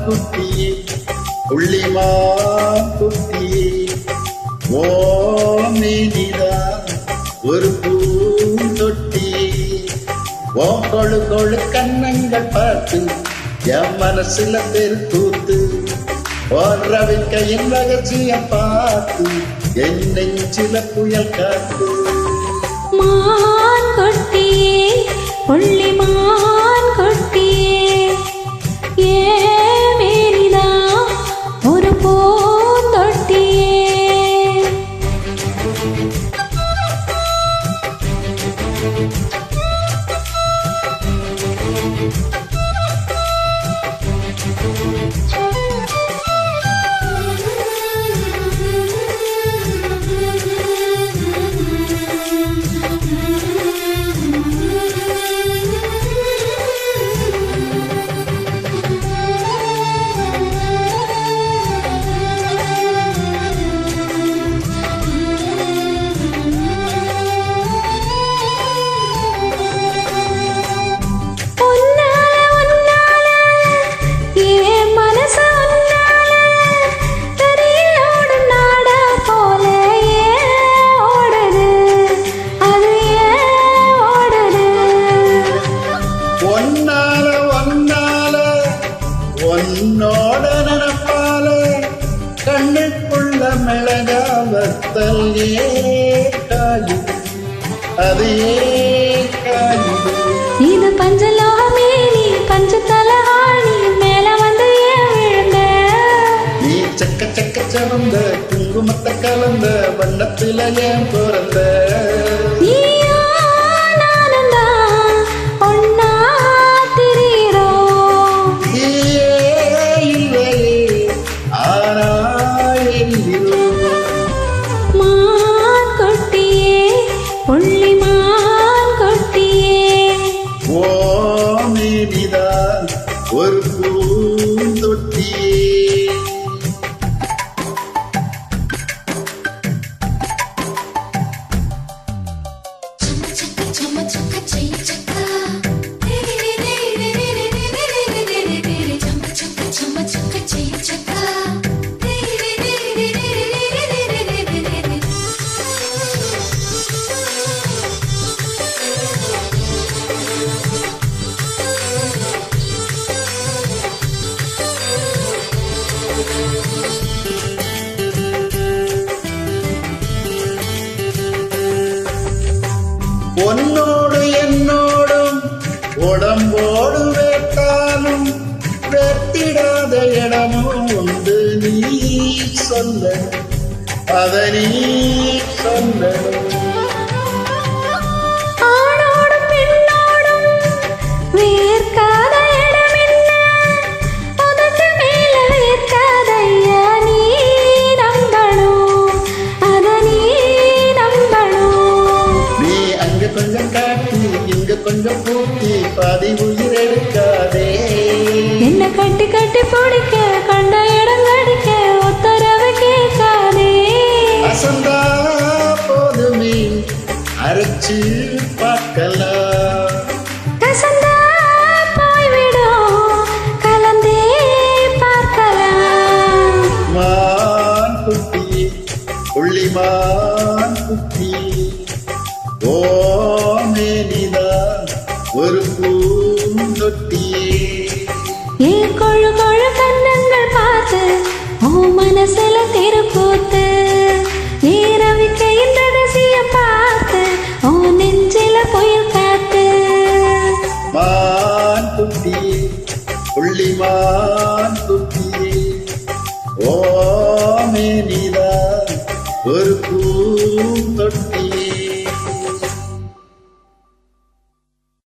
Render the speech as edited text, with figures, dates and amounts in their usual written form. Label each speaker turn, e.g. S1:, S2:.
S1: குட்டியே புள்ளிமான் குட்டியே ஓமேனிதான் ஒரு பூந்தொட்டியே ஓ கொழு கொழு கண்ணங்கள் பார்த்து என் மனசுல பெரு கூத்து ரவிக்கையின் ரகசியம் பார்த்து என் நெஞ்சில புயல் காத்து
S2: மான் கொட்டியே புள்ளிமான் கொட்டியே ஏமேனிதா ஒரு பூந்தொட்டியே
S1: உன்னோட நினப்பால கண்ணுக்குள்ள மிளகா வத்தல் காயுது அதே காயுது
S2: இது பஞ்சலோகமே நீ பஞ்சதலஹாணி மேல வந்து ஏன் விழுந்த
S1: நீ சக்க சக்க சவந்த குங்குமத்தை கலந்த வண்ணத்தில ஏன் பிறந்த ஒரு பூந்தொட்டியே உன்னோடு என்னோடும் உடம்போடு வேட்டாலும் வெத்திடாத இடமும் உண்டு நீ சொல்ல அத நீ சொல்ல கொஞ்சம் காட்டி இங்க கொஞ்சம் பூட்டி பாதி உயிர் எடுக்காதே
S2: என்ன கட்டி கட்டி பிடிக்க கண்ட இடம் கடிக்க உத்தரவு கேட்காதே
S1: அசந்தா போதுமே அரைச்சு பார்க்கலாம்
S2: கசந்தா போய்விடும் கலந்தே பார்க்கலாம்
S1: மான் குட்டி புள்ளிமான் குட்டி ஓமேனிதான் ஒரு பூந்தொட்டியே
S2: ஏன் கொழு கொழு கண்ணங்கள் பார்த்து ஓ மனசுல திருக்கூத்து ரவிக்கையின் ரகசியம் பார்த்து ஓ நெஞ்சில புயல் காத்து
S1: மான் குட்டியே புள்ளிமான் குட்டியே ஓமேனிதான் ஒரு பூ